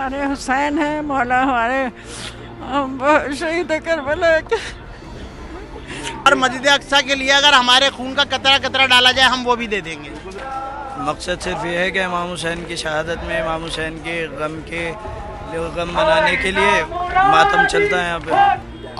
हमारे हुसैन हैं, मौला हमारे शहीद करबला के। और मस्जिद अक्सा के लिए अगर हमारे खून का कतरा कतरा डाला जाए हम वो भी दे देंगे। मकसद सिर्फ ये है कि इमाम हुसैन की शहादत में इमाम हुसैन के गम मनाने के लिए मातम चलता है यहाँ पे।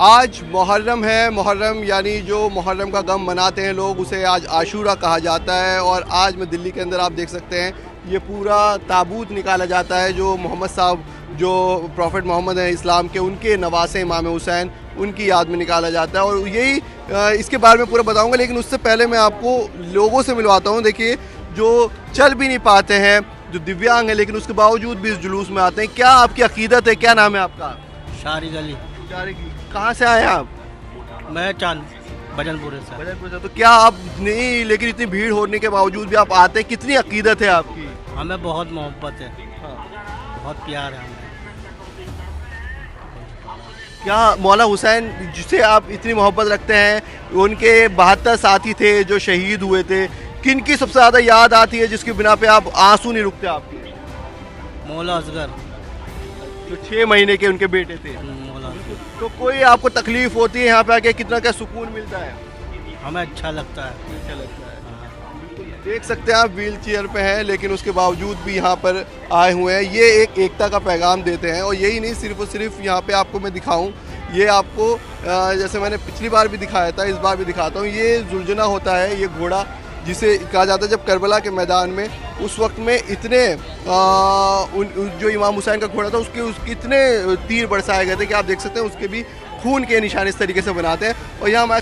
आज मुहर्रम है। मुहर्रम यानी जो मुहर्रम का गम मनाते हैं लोग, उसे आज आशूरा कहा जाता है। और आज मैं दिल्ली के अंदर आप देख सकते हैं ये पूरा ताबूत निकाला जाता है जो मोहम्मद साहब, जो प्रॉफेट मोहम्मद हैं इस्लाम के, उनके नवासे इमाम हुसैन, उनकी याद में निकाला जाता है। और यही इसके बारे में पूरा बताऊंगा, लेकिन उससे पहले मैं आपको लोगों से मिलवाता हूँ। देखिए, जो चल भी नहीं पाते हैं, जो दिव्यांग हैं, लेकिन उसके बावजूद भी इस जुलूस में आते हैं। क्या आपकी अकीदत है? क्या नाम है आपका? शारिद अली। कहाँ से आए हैं आप? मैं चांद भजनपुर से। भजनपुर से। तो क्या आप नहीं, लेकिन इतनी भीड़ होने के बावजूद भी आप आते हैं, कितनी अकीदत है आपकी? हमें बहुत मोहब्बत है, बहुत प्यार है हमें। क्या मौला हुसैन जिसे आप इतनी मोहब्बत रखते हैं, उनके 72 साथी थे जो शहीद हुए थे, किन की सबसे ज़्यादा याद आती है जिसकी बिना पे आप आंसू नहीं रुकते आपके? मौला असगर, जो 6 महीने के उनके बेटे थे। मौला असगर। तो कोई आपको तकलीफ होती है यहाँ पे आके? कितना क्या सुकून मिलता है? हमें अच्छा लगता है। अच्छा लगता है। देख सकते हैं आप व्हील चेयर पे हैं, लेकिन उसके बावजूद भी यहाँ पर आए हुए हैं। ये एक एकता का पैगाम देते हैं। और यही नहीं, सिर्फ और सिर्फ यहाँ पे आपको मैं दिखाऊं, ये आपको जैसे मैंने पिछली बार भी दिखाया था, इस बार भी दिखाता हूँ। ये जुलझुना होता है, ये घोड़ा जिसे कहा जाता है, जब करबला के मैदान में उस वक्त में इतने जो इमाम हुसैन का घोड़ा था उसके इतने तीर बरसाए गए थे कि आप देख सकते हैं उसके भी खून के निशान इस तरीके से बनाते हैं। और यहाँ हमारे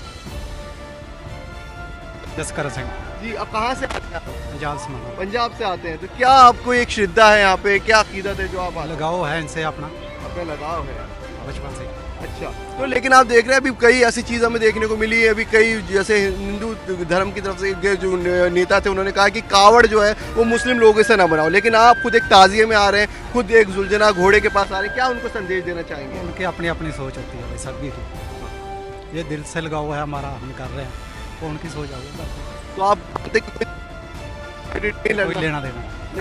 जसकर सिंह जी, आप कहाँ से आते हैं? पंजाब से। पंजाब से आते हैं। तो क्या आपको एक श्रद्धा है यहाँ पे, क्या अकीदत है जो आप लगाव है इनसे अपना लगाव है बचपन से। अच्छा। तो लेकिन आप देख रहे हैं अभी कई ऐसी चीज़ हमें देखने को मिली है। अभी कई जैसे हिंदू धर्म की तरफ से जो नेता थे, उन्होंने कहा कि कावड़ जो है वो मुस्लिम लोगों से ना बनाओ, लेकिन आप खुद एक ताजिए में आ रहे हैं, खुद एक जुलझुना घोड़े के पास आ रहे हैं। क्या उनको संदेश देना चाहेंगे? उनकी अपनी अपनी सोच होती है भाई, सबकी की। ये दिल से लगाव है हमारा, हम कर रहे हैं, तो उनकी सोच आगे। तो आप कोई लेना देना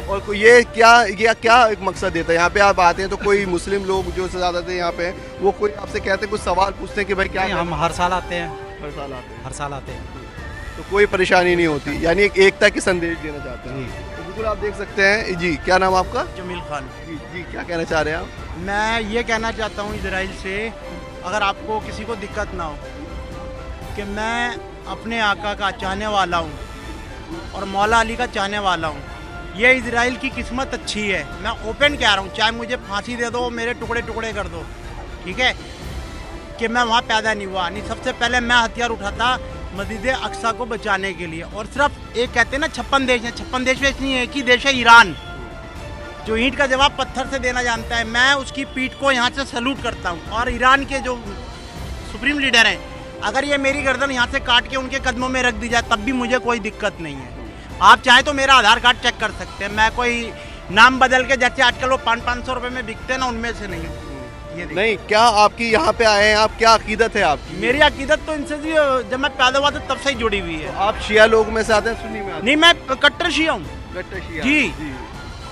और कोई ये क्या एक मकसद देता है? यहाँ पे आप आते हैं तो कोई मुस्लिम लोग जो ज़्यादा थे यहाँ पे, वो कोई आपसे कहते हैं, कुछ सवाल पूछते हैं कि भाई क्या? हम हर साल आते हैं। हर साल आते हैं। हर साल आते हैं, तो कोई परेशानी नहीं होती, यानी एक एकता की संदेश देना चाहते हैं। तो बिल्कुल आप देख सकते हैं जी। क्या नाम आपका? जमील खान। जी, क्या कहना चाह रहे हैं आप? मैं ये कहना चाहता हूँ इजराइल से, अगर आपको किसी को दिक्कत ना हो, कि मैं अपने आका का चाहने वाला हूँ और मौला अली का चाहने वाला हूँ। ये इजराइल की किस्मत अच्छी है, मैं ओपन कह रहा हूँ, चाहे मुझे फांसी दे दो, मेरे टुकड़े टुकड़े कर दो, ठीक है, कि मैं वहाँ पैदा नहीं हुआ। नहीं, सबसे पहले मैं हथियार उठाता मस्जिद अक्सा को बचाने के लिए। और सिर्फ एक कहते हैं ना 56 देश हैं, 56 देश में नहीं है, एक ही देश है ईरान, जो ईंट का जवाब पत्थर से देना जानता है। मैं उसकी पीठ को यहाँ से सैल्यूट करता हूँ। और ईरान के जो सुप्रीम लीडर हैं, अगर ये मेरी गर्दन यहाँ से काट के उनके कदमों में रख दी जाए तब भी मुझे कोई दिक्कत नहीं है। आप चाहें तो मेरा आधार कार्ड चेक कर सकते हैं, मैं कोई नाम बदल के, जैसे आजकल वो 500-500 रुपये में बिकते हैं ना, उनमें से नहीं हूँ। ये नहीं, क्या आपकी यहाँ पे आए हैं आप, क्या अकीदत है आपकी? मेरी अकीदत तो इनसे जी जब मैं पैदा हुआ था तब से ही जुड़ी हुई है। आप शिया लोग में से आते हैं, सुन्नी में आते हैं? नहीं, मैं कट्टर शिया हूँ। कट्टर शिया जी।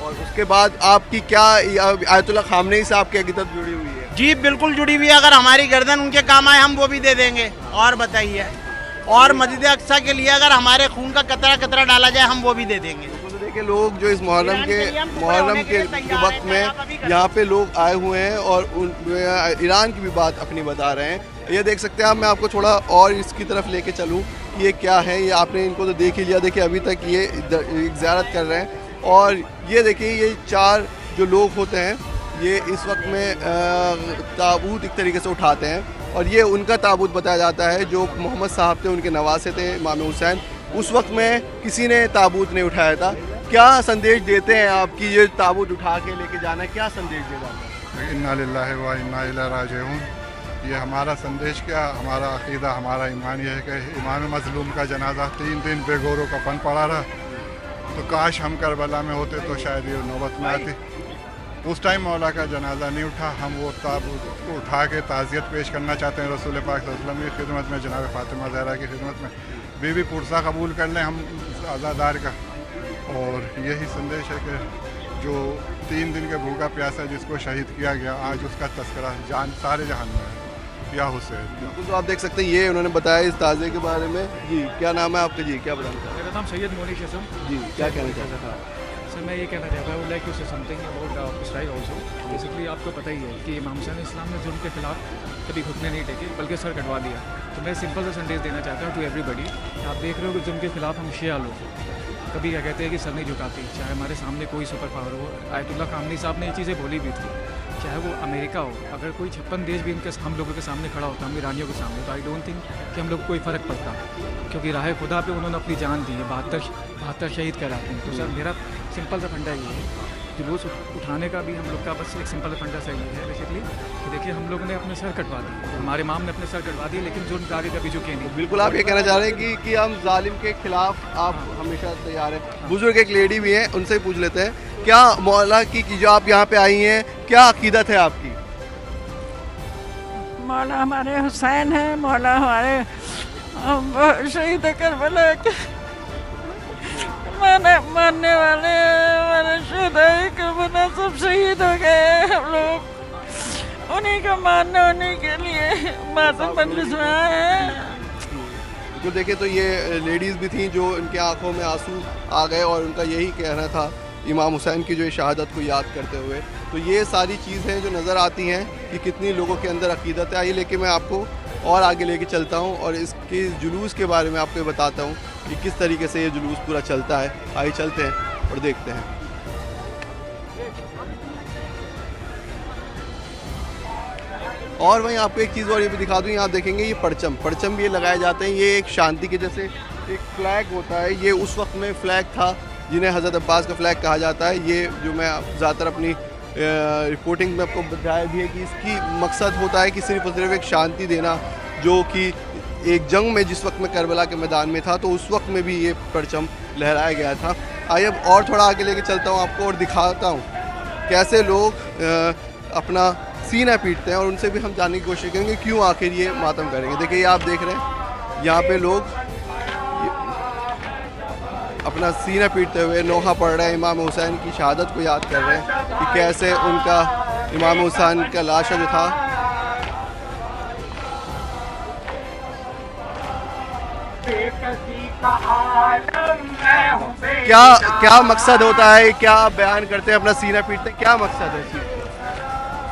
और उसके बाद आपकी क्या आयतुल्लाह खामनेई से आपकी अकीदत जुड़ी हुई है? जी बिल्कुल जुड़ी हुई है। अगर हमारी गर्दन उनके काम आए हम वो भी दे देंगे। और बताइए, और मस्जिद अक्सा के लिए अगर हमारे खून का कतरा कतरा डाला जाए हम वो भी दे देंगे। तो देखिए, लोग जो इस मुहर्रम के वक्त में यहाँ पे लोग आए हुए हैं और ईरान की भी बात अपनी बता रहे हैं। ये देख सकते हैं आप, मैं आपको थोड़ा और इसकी तरफ लेके चलूँ, ये क्या है? ये आपने इनको तो देख ही लिया। देखिए, अभी तक ये ज़ियारत कर रहे हैं। और ये देखिए, ये 4 जो लोग होते हैं, ये इस वक्त में ताबूत एक तरीके से उठाते हैं। और ये उनका ताबूत बताया जाता है जो मोहम्मद साहब थे, उनके नवासे थे इमाम हुसैन। उस वक्त में किसी ने ताबूत नहीं उठाया था। क्या संदेश देते हैं आपकी ये ताबूत उठा के लेके जाना, क्या संदेश दे जाता है? इन्ना लिल्लाहि व इन्ना इलैहि राजिऊन। ये हमारा संदेश, क्या हमारा अकीदा, हमारा ईमान ये है कि इमाम मजलूम का जनाजा 3 दिन बेगौरों का पन पड़ा रहा। तो काश हम करबला में होते तो शायद ये नौबत में आती। उस टाइम मौला का जनाजा नहीं उठा। हम वो ताबूत को उठा के ताज़ियत पेश करना चाहते हैं रसूल पाक सल्लल्लाहु अलैहि वसल्लम की खिदमत में, जनाब फ़ातिमा ज़हरा की खिदमत में। बीवी पुरसा कबूल कर लें हम आज़ादार का। और यही संदेश है कि जो 3 दिन के भूखा प्यासा जिसको शहीद किया गया, आज उसका तस्करा जान सारे जहान में है, या हुसैन। बिल्कुल, तो आप देख सकते हैं ये उन्होंने बताया इस ताज़े के बारे में। जी क्या नाम है आपका? जी क्या बताना चाहते मेरा नाम सैयद मोनिश असम। हैं? जी क्या कहना चाहते हैं? सर मैं ये कहना चाहता हूँ like to say something about Israel also. Basically आपको पता ही है कि इमाम हुसैन इस्लाम ने जुल्म के खिलाफ कभी घुटने नहीं टेके बल्कि सर कटवा लिया। तो मैं सिंपल सा संदेश देना चाहता हूँ टू एवरीबडी। आप देख रहे हो कि जुल्म के खिलाफ हम शिया लोग कभी क्या कहते हैं कि सर नहीं झुकाते, चाहे हमारे सामने कोई सुपर पावर हो। आयतुल्ला खामनी साहब ने ये चीज़ें बोली भी थी, चाहे वो अमेरिका हो, अगर कोई 56 देश भी इनके हम लोगों के सामने खड़ा होता, हम ईरानियों के सामने, तो आई डोंट थिंक कि हम लोग को कोई फ़र्क पड़ता, क्योंकि राह खुदा पे उन्होंने अपनी जान दी है। 72 शहीद कहलाते हैं। तो सर मेरा सिंपल सा फंडा ये है, जुलूस उठाने का भी हम लोग का बस एक सिंपल फंडा सही है बेसिकली कि देखिए हम लोग ने अपने सर कटवा दिए, हमारे इमाम ने अपने सर कटवा दिए, लेकिन जुल्म के आगे कभी झुके नहीं। बिल्कुल, आप ये कहना चाह रहे हैं कि हम जालिम के खिलाफ आप हमेशा तैयार हैं। बुजुर्ग एक लेडी भी हैं, उनसे ही पूछ लेते हैं, क्या मौला की जो आप यहाँ पे आई हैं, क्या अकीदत है आपकी? मौला हमारे हुसैन है, मौला हमारे शहीद करबला के मानने वाले हमारे शुदाई करबला सब शहीद हो गए। हम लोग उन्हीं का मानने उन्हीं के लिए मातम मजलिस में आए हैं। तो देखे तो ये लेडीज़ भी थी जो इनके आंखों में आंसू आ गए और उनका यही कहना था इमाम हुसैन की जो शहादत को याद करते हुए। तो ये सारी चीज़ें जो नज़र आती हैं कि कितनी लोगों के अंदर अकीदत है। आइए लेके मैं आपको और आगे लेके चलता हूँ और इसके जुलूस के बारे में आपको बताता हूँ कि किस तरीके से ये जुलूस पूरा चलता है। आइए चलते हैं और देखते हैं। और वहीं आपको एक चीज़ और ये भी दिखा दूँ, आप देखेंगे ये परचम भी ये लगाए जाते हैं। ये एक शांति के जैसे एक फ्लैग होता है, ये उस वक्त में फ्लैग था जिन्हें हज़रत अब्बास का फ्लैग कहा जाता है। ये जो मैं ज़्यादातर अपनी रिपोर्टिंग में आपको बताया भी है कि इसकी मकसद होता है कि सिर्फ और सिर्फ एक शांति देना, जो कि एक जंग में जिस वक्त में करबला के मैदान में था तो उस वक्त में भी ये परचम लहराया गया था। आइए अब और थोड़ा आगे लेके चलता हूँ आपको और दिखाता हूँ कैसे लोग अपना सीना पीटते हैं और उनसे भी हम जानने की कोशिश करेंगे क्यों आखिर ये मातम करेंगे। देखिए ये आप देख रहे हैं यहाँ पे लोग अपना सीना पीटते हुए नोहा पढ़ रहे हैं, इमाम हुसैन की शहादत को याद कर रहे हैं कि कैसे उनका इमाम हुसैन का लाशा जो था क्या मकसद होता है, क्या बयान करते हैं, अपना सीना पीटते हैं, क्या मकसद है इस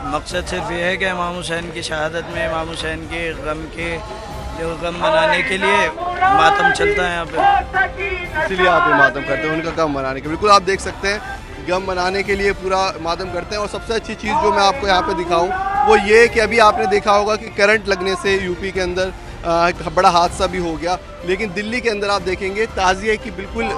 मकसद सिर्फ ये है कि इमाम हुसैन की शहादत में इमाम हुसैन के गम मनाने के लिए मातम चलता है यहाँ पे, इसलिए आप ये मातम करते हैं उनका गम मनाने के। बिल्कुल, आप देख सकते हैं गम मनाने के लिए पूरा मातम करते हैं। और सबसे अच्छी चीज़ जो मैं आपको यहाँ पे दिखाऊं वो ये कि अभी आपने देखा होगा कि करंट लगने से यूपी के अंदर बड़ा हादसा भी हो गया, लेकिन दिल्ली के अंदर आप देखेंगे ताज़िए की बिल्कुल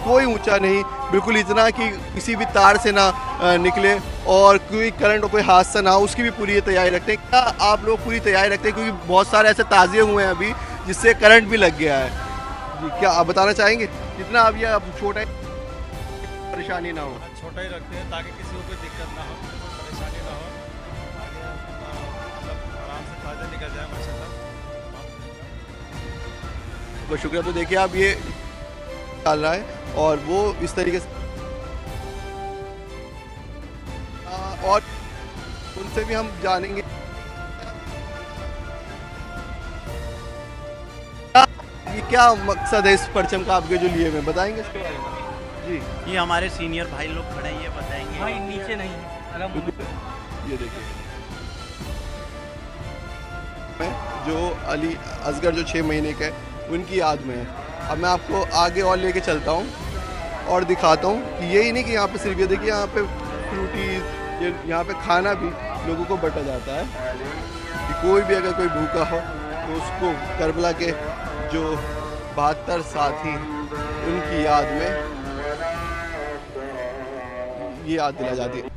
कोई ऊंचा नहीं, बिल्कुल इतना कि किसी भी तार से ना निकले और कोई करंट और कोई हादसा ना हो, उसकी भी पूरी तैयारी रखते हैं। क्या आप लोग पूरी तैयारी रखते हैं? क्योंकि बहुत सारे ऐसे ताज़िए हुए हैं अभी जिससे करंट भी लग गया है। जी क्या आप बताना चाहेंगे? कितना अब ये छोटा परेशानी ना हो? छोटा ही रखते हैं ताकि किसी को कोई दिक्कत ना हो, परेशानी ना हो, आराम से फायदा निकल जाए माशाल्लाह। बहुत शुक्रिया। तो देखिए आप ये डाल रहा है और वो इस तरीके से और उनसे भी हम जानेंगे ये क्या मकसद है इस परचम का आपके जो लिए हुए, बताएंगे इसके बारे में? जी ये हमारे सीनियर भाई लोग खड़े हैं, ये बताएंगे। भाई नीचे नहीं, ये देखिए जो अली असगर जो 6 महीने का है उनकी याद में है। अब मैं आपको आगे और लेके चलता हूँ और दिखाता हूँ कि यही नहीं कि यहाँ पे सिर्फ ये देखिए यहाँ पे फ्रूटीज, यहाँ पे खाना भी लोगों को बंटा जाता है कि कोई भी अगर कोई भूखा हो तो उसको करबला के जो 72 साथी उनकी याद में ये याद दिला जाती है।